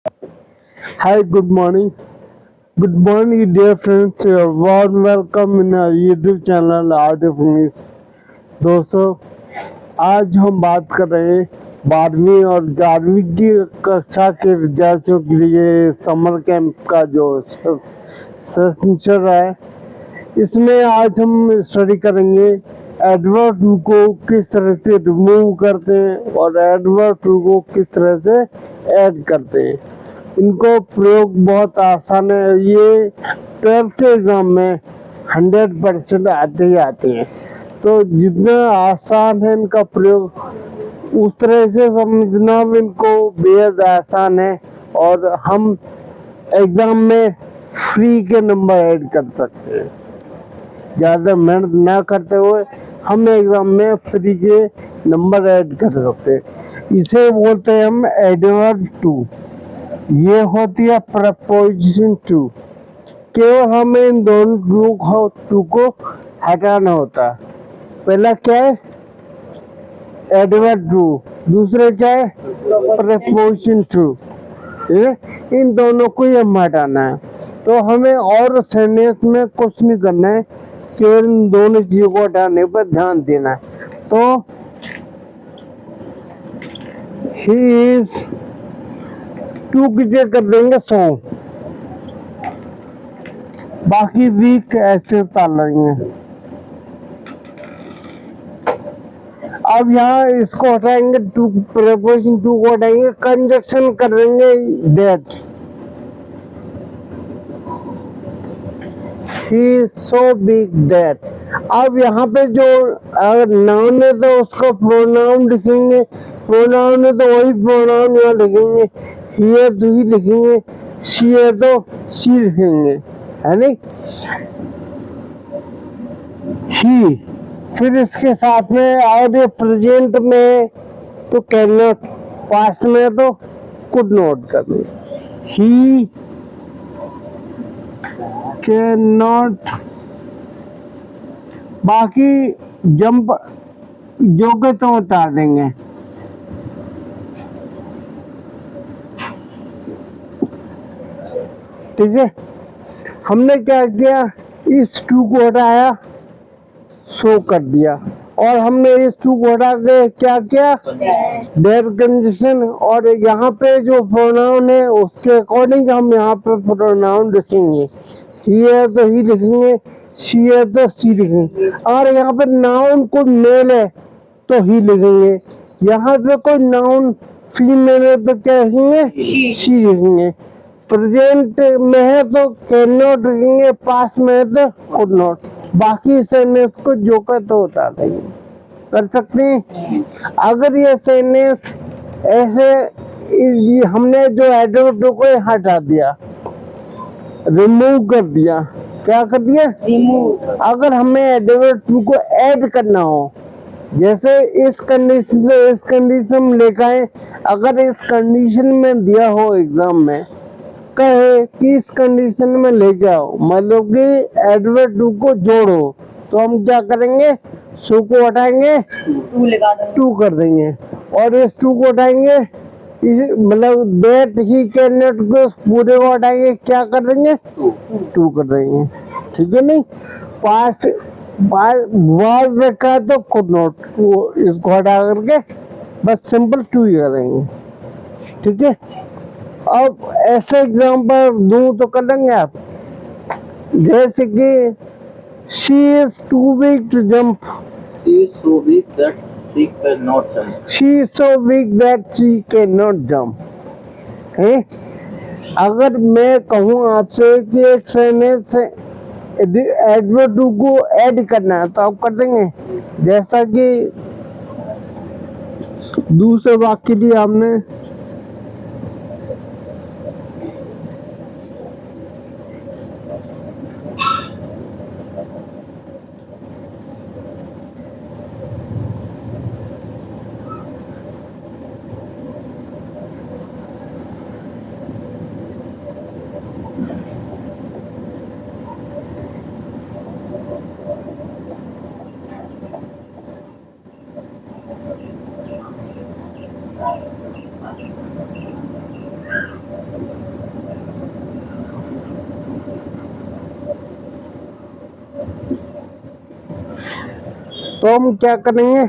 Hi, good morning. Good morning, dear friends. You're warm welcome in our YouTube channel Art of English. दोस्तों, आज हम बात कर रहे हैं 12वीं और 11वीं की कक्षा के विद्यार्थियों के लिए समर कैंप का जो सेशन चल रहा है। इसमें आज हम स्टडी करेंगे एडवर्ब को किस तरह से रिमूव करते हैं और एडवर्ब को किस तरह से ऐड करते हैं। इनको प्रयोग बहुत आसान है। ये 12th के एग्ज़ाम में 100% आते ही आते हैं। तो जितना आसान है इनका प्रयोग, उस तरह से समझना भी इनको बेहद आसान है और हम एग्ज़ाम में फ्री के नंबर ऐड कर सकते हैं। ज़्यादा मेहनत ना करते हुए हम एग्ज़ाम में फ्री के नंबर ऐड कर सकते हैं। इसे बोलते हैं हम एडवर्ब टू। ये होती है प्रपोजिशन टू। केवल हमें इन दोनों टू को हटाना होता है। पहला क्या है? Adverb too. दूसरा क्या है? Preposition to. इन दोनों को ही हम हटाना है। तो हमें और सेंटेंस में कुछ नहीं करना है, केवल इन दोनों चीजों को हटाने पर ध्यान देना है। तो ही इज टू की जगह कर देंगे सो, बाकी वीक ऐसे चल रही हैं। अब यहाँ इसको हटाएंगे, टू प्रपोजिशन टू को हटाएंगे, कंजक्शन कर देंगे that. He is so big that. अब यहाँ पे जो अगर नाउन है तो उसको प्रोनाउन लिखेंगे, प्रोनाउन है तो वही प्रोनाउन यहाँ लिखेंगे। ही है तो ही लिखेंगे, शी है तो शी लिखेंगे, है नहीं? ही, फिर इसके साथ में और ये प्रेजेंट में तो कैन नॉट, पास्ट में तो कुड नॉट करनी। ही कैन नॉट, बाकी जंप जो के तो उतार देंगे। ठीक है, हमने क्या किया, इस टू को हटाया, शो कर दिया, और हमने इस टू को हटा के क्या किया, डेट कंजक्शन। और यहाँ पे जो प्रोनाउन है उसके अकॉर्डिंग हम यहाँ पे प्रोनाउन लिखेंगे। ही है तो ही लिखेंगे, शी है तो शी लिखेंगे। और यहाँ पे नाउन को मेल है तो ही लिखेंगे, यहाँ पे कोई नाउन फीमेल है तो क्या लिखेंगे, शी लिखेंगे। प्रेजेंट में है तो कैन नॉट लिखेंगे, पास्ट में है तो कुड नॉट। बाकी सेंटेंस को जो का तो उतार देंगे। कर सकते हैं। अगर ये सेंटेंस ऐसे, हमने जो एडवर्ब को हटा दिया, रिमूव कर दिया, क्या कर दिया, रिमूव। अगर हमें एडवर्ब को ऐड करना हो, जैसे इस कंडीशन से इस कंडीशन में लेकर आए, अगर इस कंडीशन में दिया हो एग्जाम में, कहे कि इस कंडीशन में लेके आओ, मतलब कि एडवर्ब टू को जोड़ो, तो हम क्या करेंगे, सो को हटाएंगे, टू लगा देंगे, टू कर देंगे। और इस टू को हटाएंगे, मतलब दैट ही कैन नॉट को पूरे को हटाएंगे, क्या कर देंगे, टू कर देंगे। ठीक है, नहीं? पास वाज रखा है तो कुड नॉट, इसको हटा करके बस सिंपल टू ही करेंगे। ठीक है, अब ऐसे एग्जाम्पल दूं तो कर लेंगे आप, जैसे कि she is too weak to jump, She is so weak that she cannot jump. She is so weak that she can not jump. है, अगर मैं कहूँ आपसे कि एक सेंटेंस से एडवर्ब टू को ऐड करना है तो आप कर देंगे। जैसा कि दूसरे वाक्य लिए हमने, तो हम क्या करेंगे?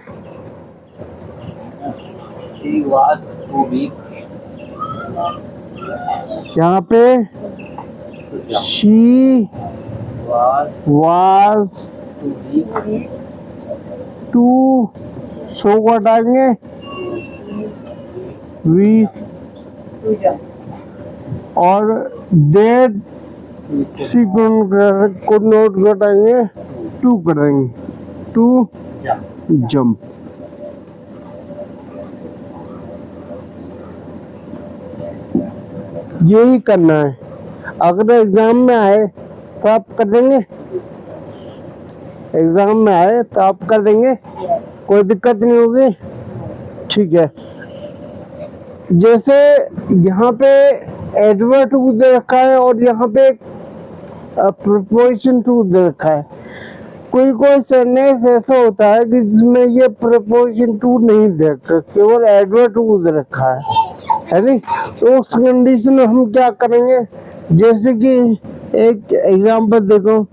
She was too weak यहाँ पे to jump. she Was was too weak too, so को हटाएंगे, वी, और देट सी को नोट घटाएंगे, टू करेंगे, टू jump. जंप। यही करना है। अगर एग्जाम में आए तो आप कर देंगे, एग्जाम में आए तो आप कर देंगे, कोई दिक्कत नहीं होगी। ठीक है, जैसे यहाँ पे एडवर्ब टू दे रखा है और यहाँ पे प्रीपोजिशन टू दे रखा है। कोई कोई सेंटेंस ऐसा होता है कि जिसमें ये प्रीपोजिशन टू नहीं दे रखा, केवल एडवर्ब टू दे रखा है नहीं? तो उस कंडीशन में हम क्या करेंगे? जैसे कि एक एग्जांपल देखो,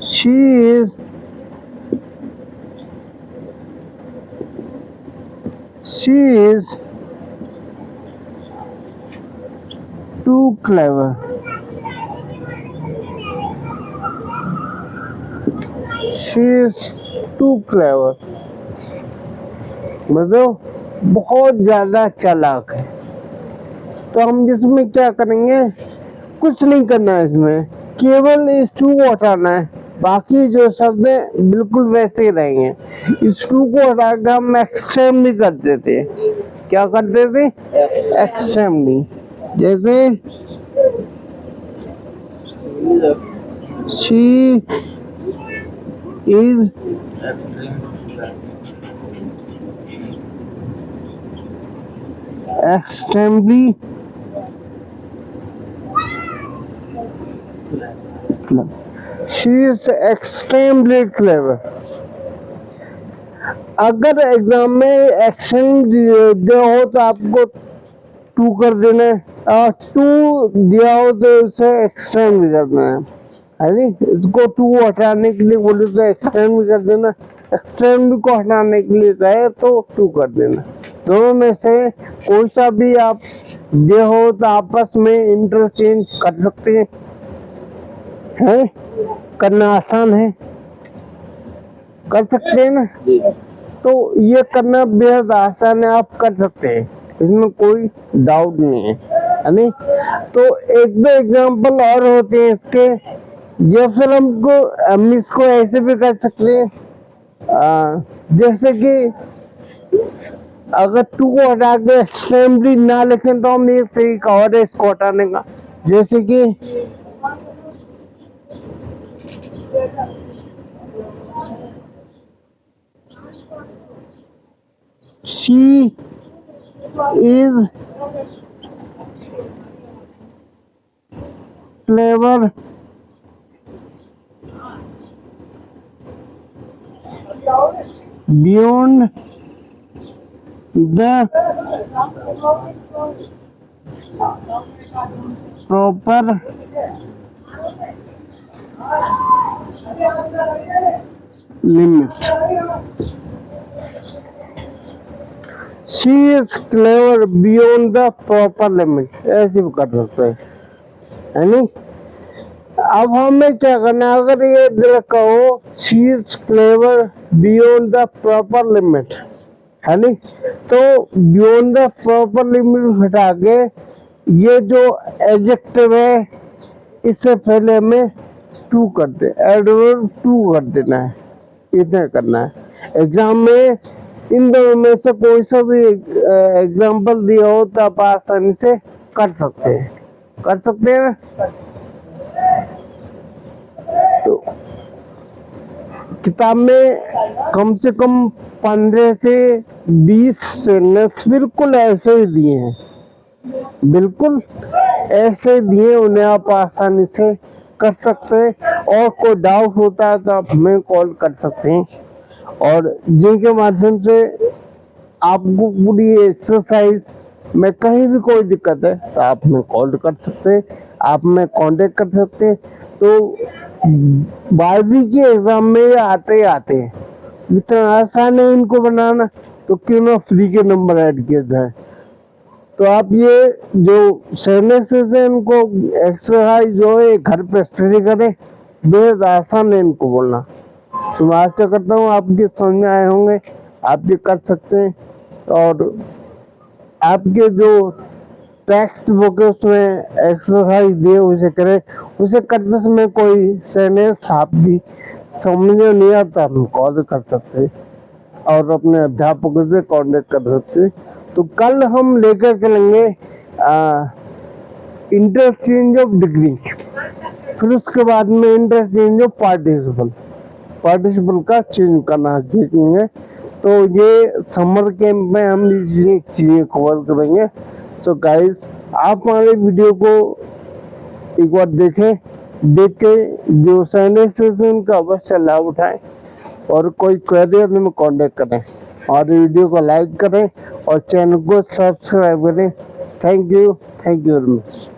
she is too clever. She is too clever. मतलब बहुत ज्यादा चालाक है। तो हम इसमें क्या करेंगे? कुछ नहीं करना है, इसमें केवल इस टू को हटाना है, बाकी जो शब्द है बिल्कुल वैसे ही रहेंगे। इस टू को हटा कर हम एक्सट्रीमली कर देते। क्या करते थे? एक्सट्रीमली। जैसे she is extremely clever. She is extremely clever. अगर एग्जाम में एक्शन दिया हो तो आपको टू कर देना है, और टू दिया हो तो उसे एक्सटेंड करना है नहीं? इसको टू हटाने के लिए बोले तो एक्सटेंड भी कर देना, एक्सटेंड को हटाने के लिए कहे तो टू कर देना। दोनों में से कोई सा भी आप दे हो तो आपस में इंटरचेंज कर सकते हैं, है? करना आसान है, कर सकते हैं ना? तो ये करना बेहद आसान है, आप कर सकते हैं, इसमें कोई डाउट नहीं है नहीं? तो एक दो एग्जांपल और होते हैं इसके, या फिर हम इसको ऐसे भी कर सकते हैं, जैसे कि अगर टू को हटा के एक्सट्रीमली ना लिखें तो हम एक तरीका और है इसको हटाने का। जैसे कि she is clever beyond the proper limit. She is clever beyond the proper limit. ऐसे भी कर सकते हैं, है नहीं? अब हमें क्या करना है? अगर ये दे रखा हो she is clever beyond the proper limit, है नहीं? तो beyond the proper limit हटा के ये जो एडजेक्टिव है इससे पहले हमें टू कर दे, एडवर्ब टू कर देना है, इतना करना है। एग्जाम में इन दोनों में से कोई सा भी एग्जाम्पल दिया हो तो आप आसानी से कर सकते हैं, कर सकते हैं ना? तो किताब में कम से कम 15 से 20 सेंटेंस बिल्कुल ऐसे ही दिए हैं, बिल्कुल ऐसे दिए, उन्हें आप आसानी से कर सकते हैं। और कोई डाउट होता है तो आप हमें कॉल कर सकते हैं, और जिनके माध्यम से आपको पूरी एक्सरसाइज में कहीं भी कोई दिक्कत है तो आप हमें कॉल कर सकते हैं, आप हमें कांटेक्ट कर सकते हैं। तो 12वीं के एग्जाम में ये आते ही आते हैं, इतना आसान है इनको बनाना, तो क्यों ना फ्री के नंबर ऐड किया जाए। तो आप ये जो सेनेसेस है इनको एक्सरसाइज जो है घर पे स्टडी करें, बेहद आसान है इनको बोलना। तो मैं आशा करता हूँ आपके समझ में आए होंगे, आप ये कर सकते हैं। और आपके जो टेक्स्ट बुक है उसमें एक्सरसाइज दिए उसे करें, उसे करते समय कोई सेनेस आपकी समझ में नहीं आता हम कॉल कर सकते हैं और अपने अध्यापकों से कांटेक्ट कर सकते हैं। तो कल हम लेकर चलेंगे इंटरचेंज ऑफ डिग्री, फिर उसके बाद में इंटरचेंज ऑफ पार्टिसिपल का चेंज करना सीखेंगे। तो ये समर कैंप में हम ये चीजें कवर करेंगे। सो गाइस, आप हमारे वीडियो को एक बार देख के जो सेनेसेस है उनका अवश्य लाभ उठाएं और कोई क्वेरी है तो हमें कांटेक्ट करें और वीडियो को लाइक करें और चैनल को सब्सक्राइब करें। Thank you very much.